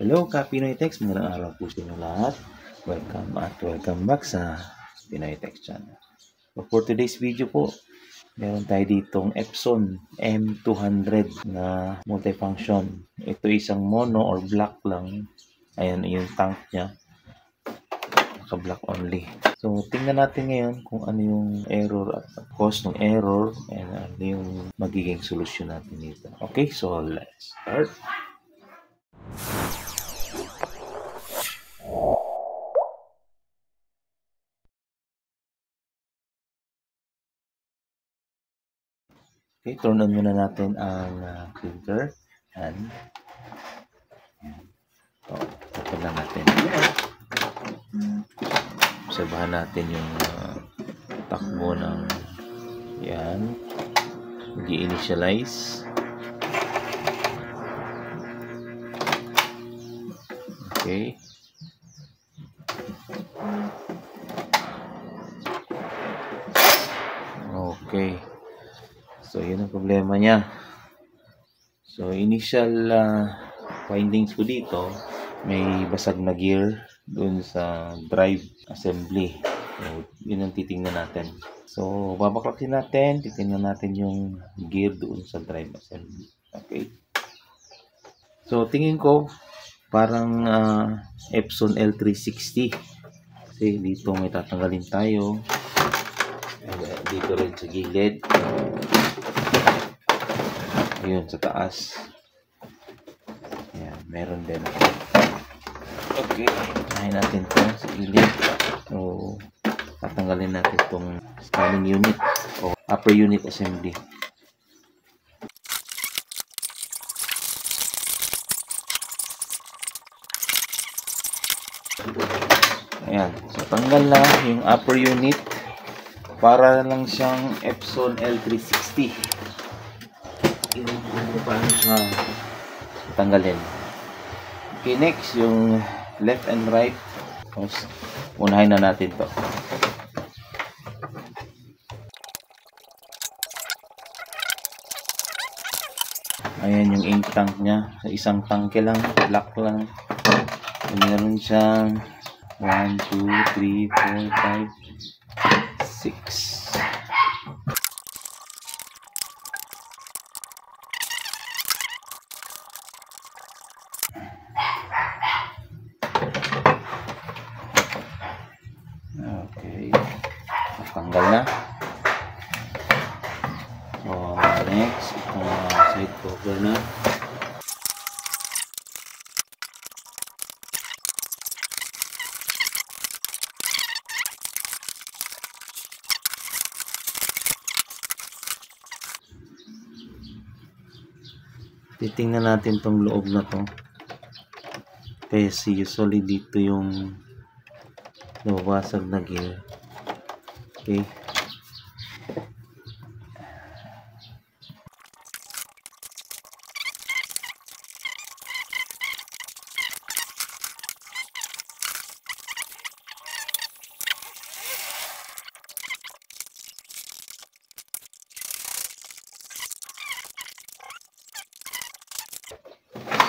Hello, Pinoy Text. Magandang araw po sa inyo lahat. Welcome back sa Pinoy Text channel. So for today's video po, meron tayo ditong Epson M200 na multifunction. Ito isang mono or black lang. Ayan yung tank niya. Naka-black only. So tingnan natin ngayon kung ano yung error at cause ng error and ano yung magiging solusyon natin dito. Okay, so let's start. Okay, turn on muna natin ang printer. Yan. So, open lang natin. Obserbahan natin yung takbo ng yan. Mag-initialize. Okay. Okay. So, yun ang problema niya. So, initial findings ko dito, may basag na gear dun sa drive assembly. So, yun ang titingnan natin. So, babaklasin natin, titingnan natin yung gear doon sa drive assembly. Okay. So, tingin ko, parang Epson L360. Kasi dito may tatanggalin tayo. Dito rin sa gilid. Ayun, sa taas. Ayan, meron din. Okay, unahin natin ito sa gilid. So, tatanggalin natin itong scanning unit o upper unit assembly. Ayan, so tanggal na yung upper unit. Para lang siyang Epson L360. Yun kung paano siya tanggalin. Okay, next, yung left and right. Unahin na natin to. Ayan yung ink tank niya. Isang tangke lang, black lang. So, meron siyang 1, 2, 3, 4, 5, 6. Okay. Tanggal na. So, next, itong side cover na. Titingnan natin tong loob na to. Kasi usually dito yung nababasag na gear. Okay.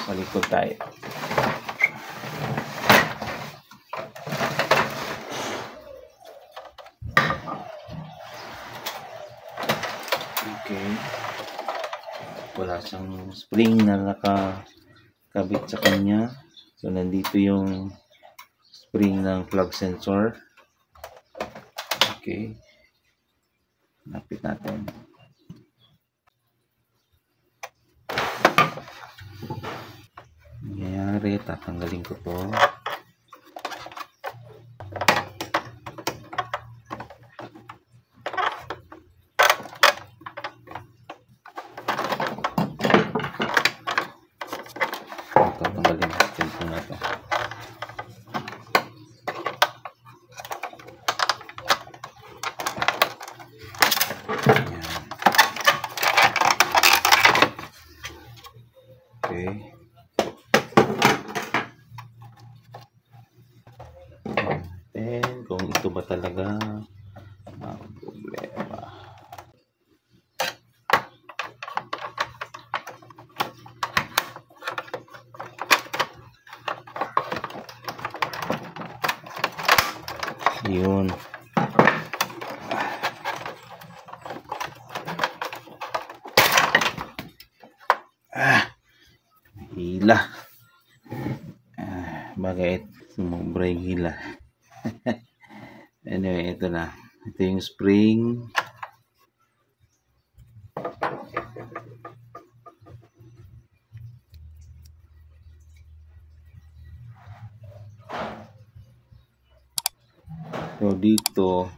Malikod tayo. Okay. Wala siyang spring na nakakabit sa kanya. So, nandito yung spring ng plug sensor. Okay. Lapit natin. Nangyayari, tatanggalin ko to. Tatanggalin natin ito na to. Okay. Then, kung ito ba talaga ang problema. Yun. Hila. Bagay sumobra yung hila. Anyway, ito na. Ito yung spring. So dito,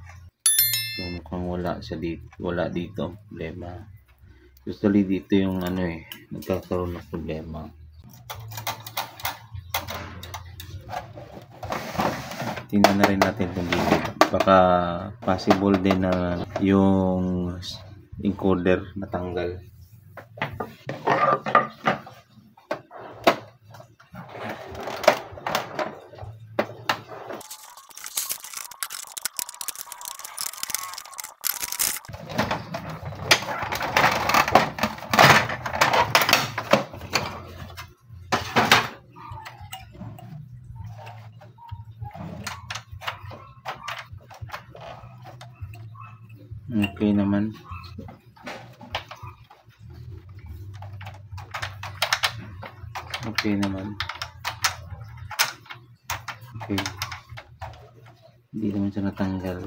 so mukhang wala siya dito. Wala dito ang problema. Usually dito yung nagkakaroon ng problema. Tingnan na rin natin kung gilid. Baka possible din na yung encoder natanggal. Okay naman. Okay naman. Okay. Hindi naman siya natanggal.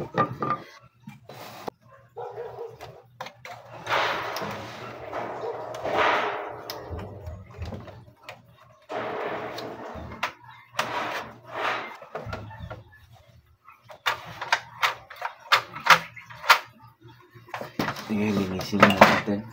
Sige, linisin na natin.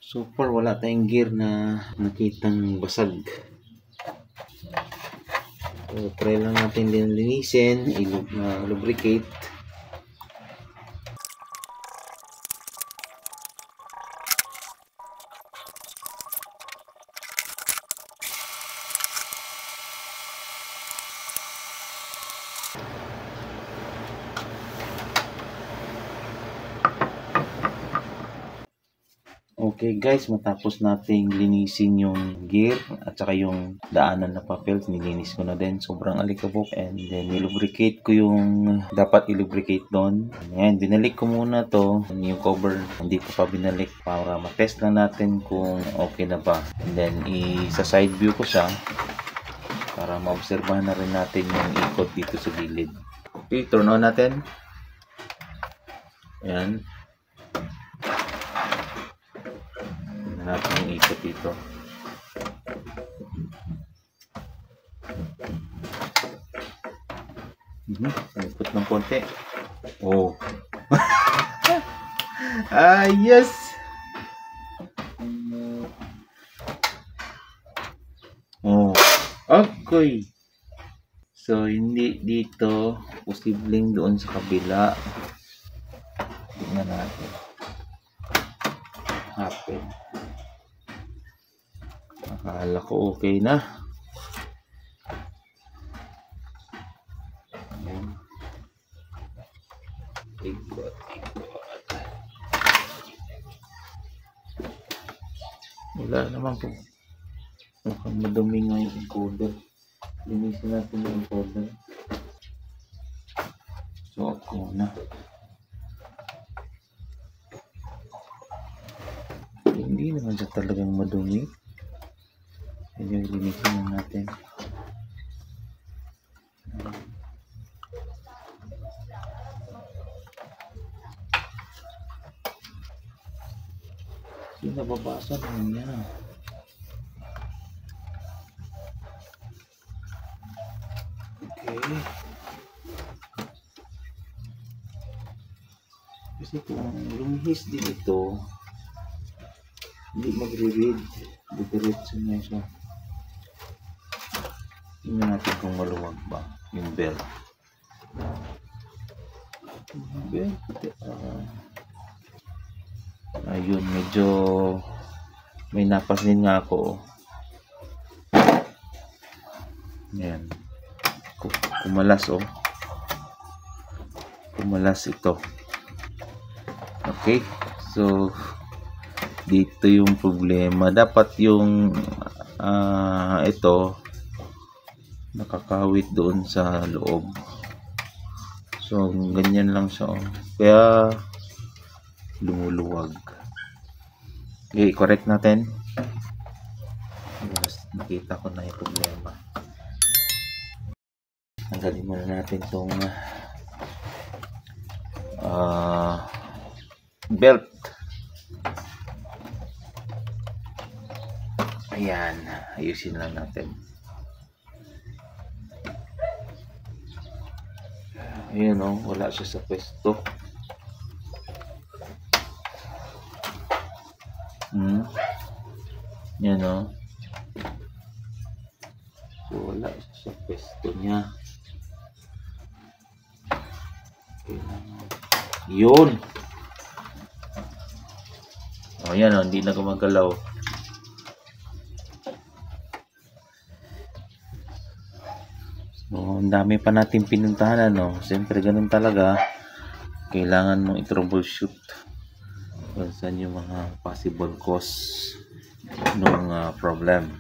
So far, wala tayong gear na nakitang basag. So, try lang natin din linisin, lubricate. Okay guys, matapos nating linisin yung gear at saka yung daanan na papel, nilinis ko na din. Sobrang alikabok, and then nilubricate ko yung dapat ilubricate doon. Ayan, binalik ko muna to, yung cover hindi ko pa binalik para matest lang natin kung okay na ba. And then isa side view ko siya para maobserbahan na rin natin yung ikot dito sa gilid. Okay, turn on natin. Ayan. Natin yung ikot dito. Ikot ng konti. Oh. Yes. Oh. Okay. So hindi dito, posibleng doon sa kabila. Tingnan natin. Happen. Akala ko okay na. Ikot. Wala naman po. Mukhang madumi nga yung encoder. Linisin natin yung encoder. So ako na. Hindi naman siya talagang madumi. Medyo linisin na natin. Hindi nababasa naman yan. Okay. Kasi kung lumihis din ito, hindi magre-read. Didiretso niya siya. Tingnan natin kung maluwag ba yung belt. Ayun, medyo may napansin nga ako. Ayan. Kumalas oh. Kumalas ito. Okay. So, dito yung problema. Dapat yung ito nakakawit doon sa loob. So, ganyan lang siya oh. Kaya lumuluwag. Okay, correct natin. Nakita ko na yung problema. Tanggalin muna natin itong belt. Ayan, ayusin lang natin. Ayun oh, wala siya sa pwesto. Yan oh. So, wala siya sa pwesto niya. Yun. Oh, yan oh, hindi na gumagalaw. So, ang dami pa natin pinuntahan ano. Siyempre ganun talaga. Kailangan mong i-troubleshoot kung saan yung mga possible cause ng problem.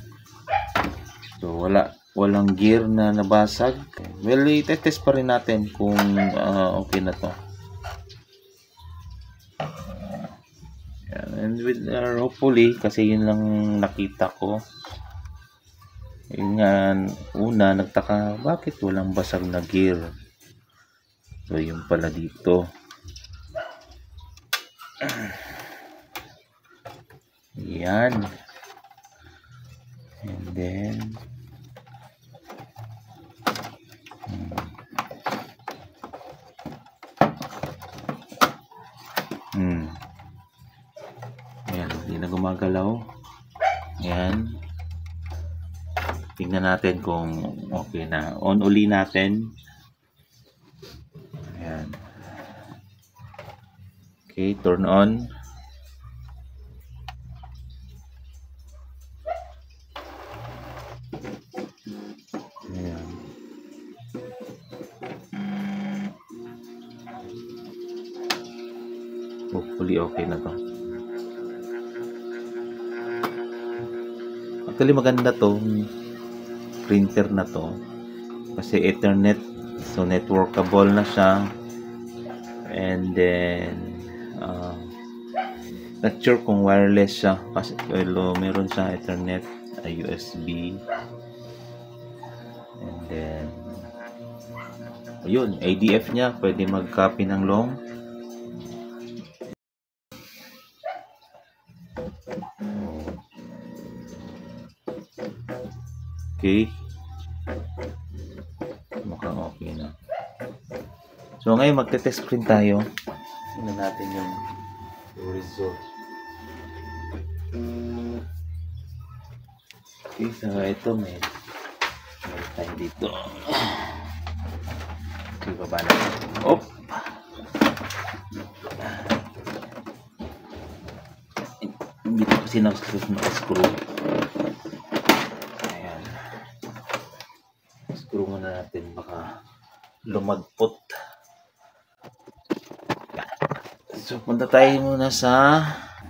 So, walang gear na nabasag. Well, i-test pa rin natin kung okay na to. And with hopefully, kasi yun lang nakita ko. Yun nga, una, nagtaka, bakit walang basag na gear? So, yun pala dito. Yan. And then, ayan, hindi na gumagalaw. Ayan. Tingnan natin kung okay na. On uli natin. Ayan. Okay, turn on. Ayan. Hopefully okay na to. Actually maganda to printer na to kasi Ethernet, so networkable na siya. And then not sure kung wireless siya kasi meron siya Ethernet, USB, and then ayun, ADF nya, pwede mag-copy ng long. Okay, mukhang okay na. So ngayon magte-test print tayo. Tingnan natin yung result. Okay, so ito may tayo dito. Okay, baba na. Op! Hindi ko kasi na-screw. Ayan. Screw muna natin, baka lumagpot. So, punta tayo muna sa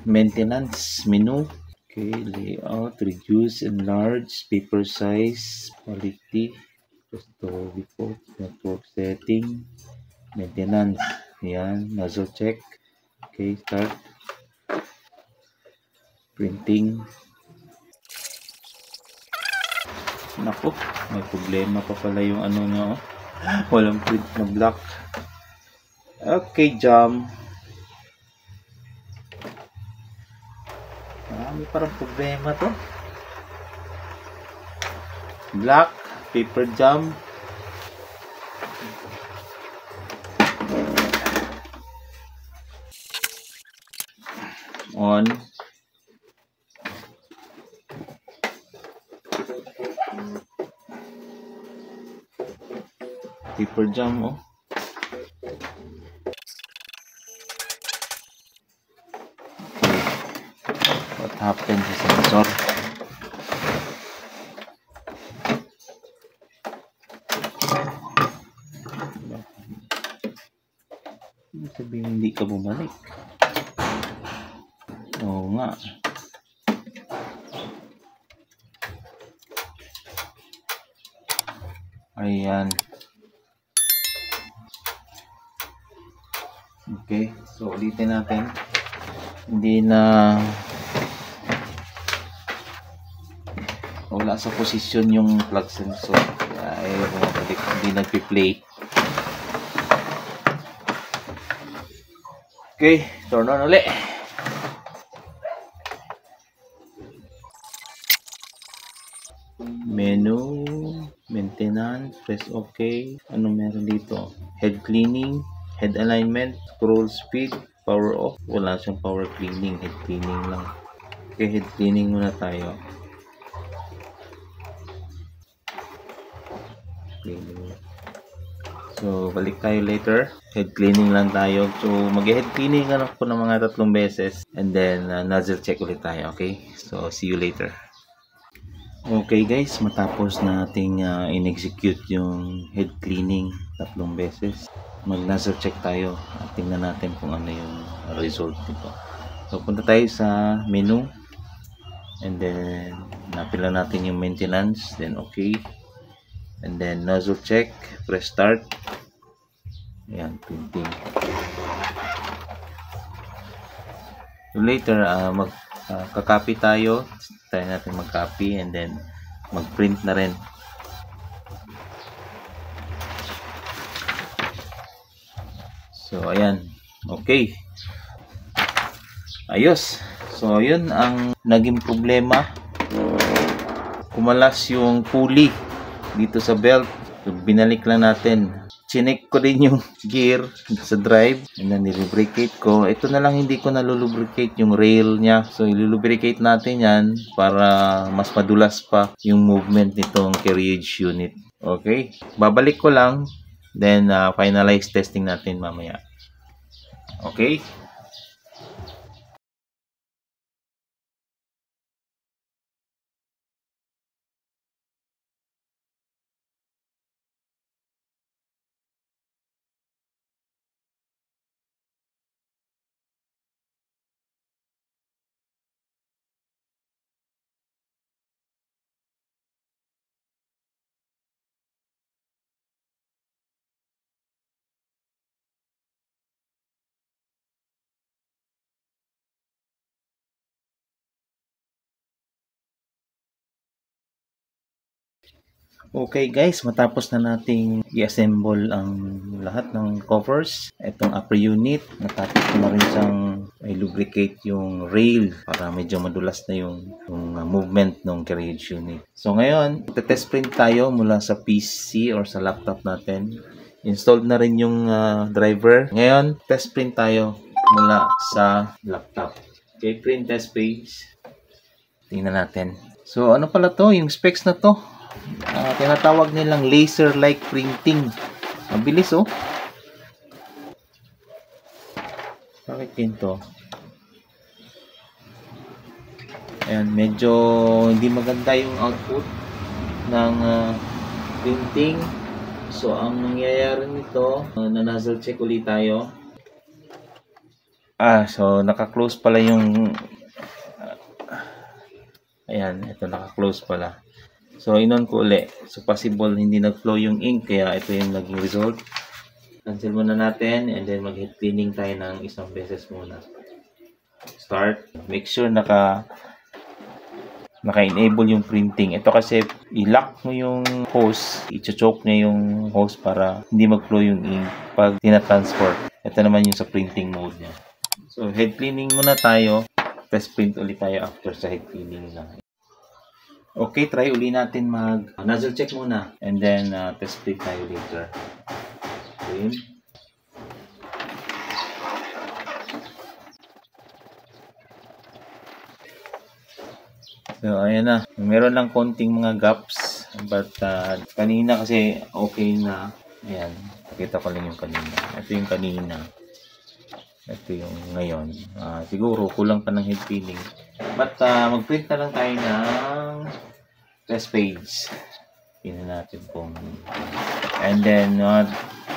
maintenance menu. Okay, layout, reduce, enlarge, paper size, quality, restore report, network setting, maintenance. Yan, nozzle check. Okay, start. Printing. Naku, may problema pa pala yung ano nyo. Walang print na block. Okay, jam. Marami parang problema to. Black, paper jam. on. Taper jam, oh. What happened sa sensor? Ibig sabihin hindi ka bumalik. Oo nga. Ayan. Okay, so ulitin natin. Hindi na wala sa posisyon yung plug sensor. Ay, bumabalik, hindi nagpi-play. Okay, turn on ulit. Menu, maintenance, press OK. Ano meron dito? Head cleaning, head alignment, scroll speed, power off. Wala siyang power cleaning, head cleaning lang. Okay, head cleaning muna tayo. Cleaning. So, balik tayo later. Head cleaning lang tayo. So, mag-head cleaning lang ako ng mga 3 beses. And then, nozzle check ulit tayo. Okay? So, see you later. Okay guys, matapos nating in-execute yung head cleaning 3 beses, mag-nozzle check tayo at tingnan natin kung ano yung result nito. So punta tayo sa menu and then napila natin yung maintenance, then okay, and then nozzle check, press start. Ayan, printing. So later kakopy tayo. Try natin mag-copy and then mag-print na rin. So ayan, okay, ayos. So yun ang naging problema, kumalas yung pulley dito sa belt. So, binalik lang natin. Chinek ko din yung gear sa drive and then nilubricate ko. Ito na lang hindi ko nalulubricate yung rail niya. So ilulubricate natin yan para mas madulas pa yung movement nitong carriage unit. Okay, babalik ko lang, then finalize testing natin mamaya. Okay. Okay guys, matapos na nating i-assemble ang lahat ng covers, itong upper unit, natapos ko na rin siyang i-lubricate yung rail para medyo madulas na yung movement ng carriage unit. So ngayon, test print tayo mula sa PC or sa laptop natin. Installed na rin yung driver. Ngayon, test print tayo mula sa laptop. Okay, print test page. Tingnan natin. So ano pala to? Yung specs na to. Tinatawag nilang laser-like printing. Mabilis oh. Bakit ganito? Ayan, medyo hindi maganda yung output ng printing. So, ang nangyayari nito, na-nozzle check ulit tayo. So naka-close pala yung ayan, ito naka-close pala. So, inon ko ulit. So, possible hindi nag-flow yung ink. Kaya, ito yung naging result. Cancel muna natin. And then, mag-head cleaning tayo ng isang beses muna. Start. Make sure naka-enable yung printing. Ito kasi, i-lock mo yung hose. I-choke niya yung hose para hindi mag-flow yung ink pag tina-transport. Ito naman yung sa printing mode niya. So, head cleaning muna tayo. Test print ulit tayo after sa head cleaning na. Okay, try uli natin mag-nozzle check muna. And then, test print tayo later. Okay. So, ayan na. Meron lang konting mga gaps. But, kanina kasi okay na. Ayan. Pakita ko lang yung kanina. Ito yung kanina. Ito yung ngayon. Siguro, kulang pa ng head filling. But, mag-print na lang tayo ng test page. Tingnan natin kung... And then,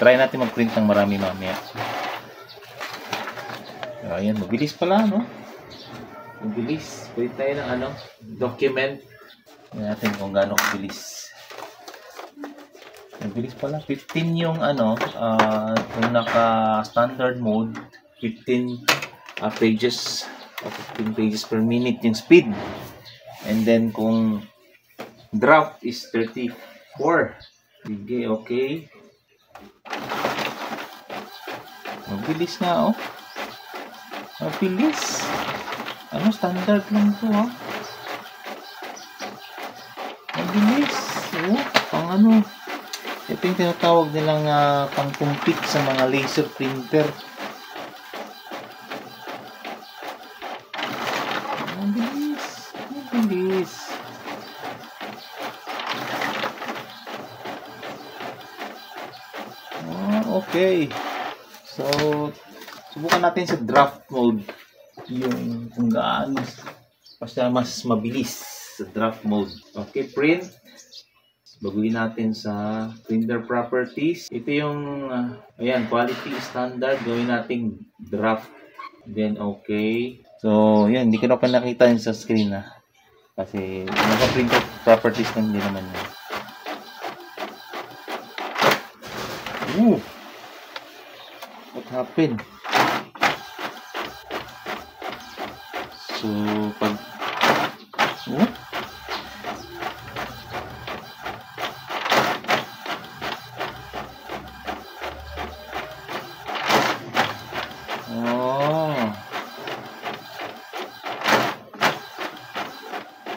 try natin mag-print ng marami mamaya. Ayan, mabilis pala, no? Mabilis. Print tayo ng document. Tingnan natin kung gaano kabilis. Mabilis pala. 15 yung kung naka-standard mode, 15 pages, 15 pages per minute yung speed. And then, kung draft is 34. Sige, okay. Mabilis nga, oh. Mabilis. Standard lang to, ha. Mabilis. Oh, pang ito yung tinatawag nilang pang-compete sa mga laser printer. Mabilis. Mabilis. Okay. So, subukan natin sa draft mode yung kung gaano basta mas mabilis sa draft mode. Okay, print. Baguhin natin sa printer properties. Ito yung ayan, quality standard. Gawin natin draft. Then okay. So, yan, hindi ko na pa nakita yun sa screen kasi naka-printer properties na hindi naman yun. What happened? So, pag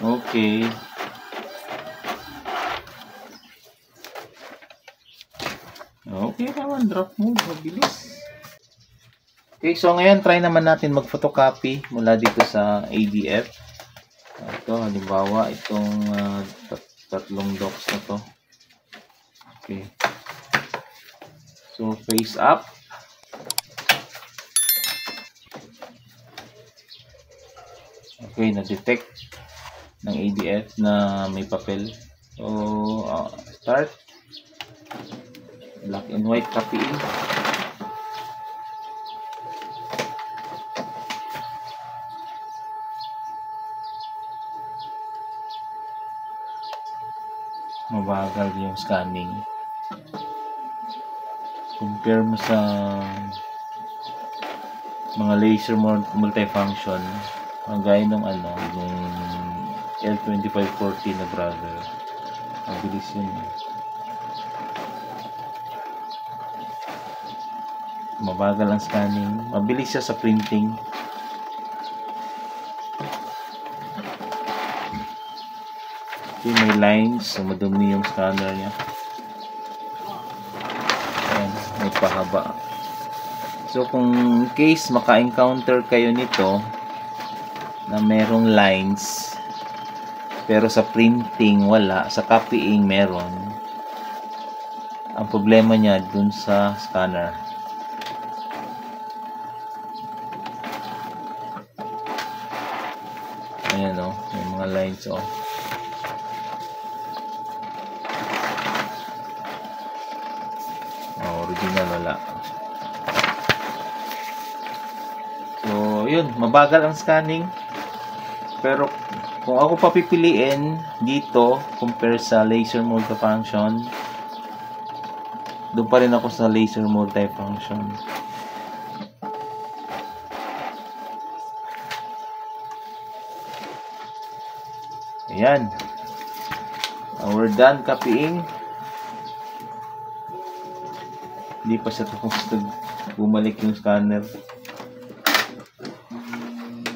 okay. Okay naman, draft mode, mabilis. Okay, so ngayon try naman natin mag-photocopy mula dito sa ADF. Ito, halimbawa, itong tatlong docs na to. Okay. So, face up. Okay, na-detect ng ADF na may papel. So, start. Black and white copying. Mabagal yung scanning. Compare mo sa mga laser multifunction, gaya ng yung L2540 na brother. Ang bilis yun. Mabagal ang scanning. Mabilis siya sa printing. Okay, may lines. So, madumi yung scanner niya. Ayan, may pahaba. So, kung in case maka-encounter kayo nito na merong lines pero sa printing wala, sa copying meron, ang problema niya dun sa scanner. Ayan may mga lines original wala. So yun, mabagal ang scanning. Pero kung ako papipiliin dito compare sa laser multifunction, doon pa rin ako sa laser multifunction. Ayan. We're done copying. Hindi pa siya tapos bumalik yung scanner.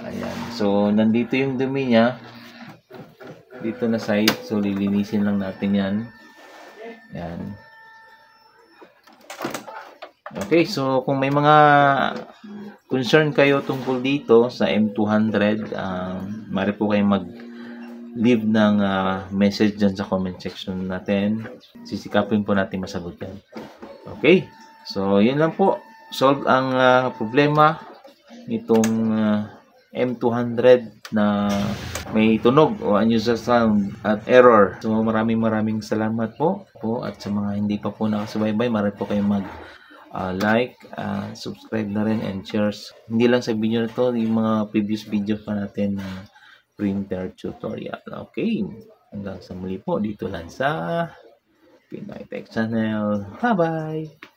Ayan. So, nandito yung dumi niya. Dito na side. So, lilinisin lang natin yan. Ayan. Okay. So, kung may mga concern kayo tungkol dito sa M200, maaari po kayong leave ng message dyan sa comment section natin. Sisikapin po natin masagot yan. Okay? So, yun lang po. Solve ang problema nitong M200 na may tunog o unusual sound at error. So, maraming salamat po. At sa mga hindi pa po nakasubaybay, marami po kayong like, subscribe na rin and shares. Hindi lang sa video na to, yung mga previous video pa natin na printer tutorial. Okay, hanggang sa muli po dito lang sa Pinoy Tech Channel. Bye-bye!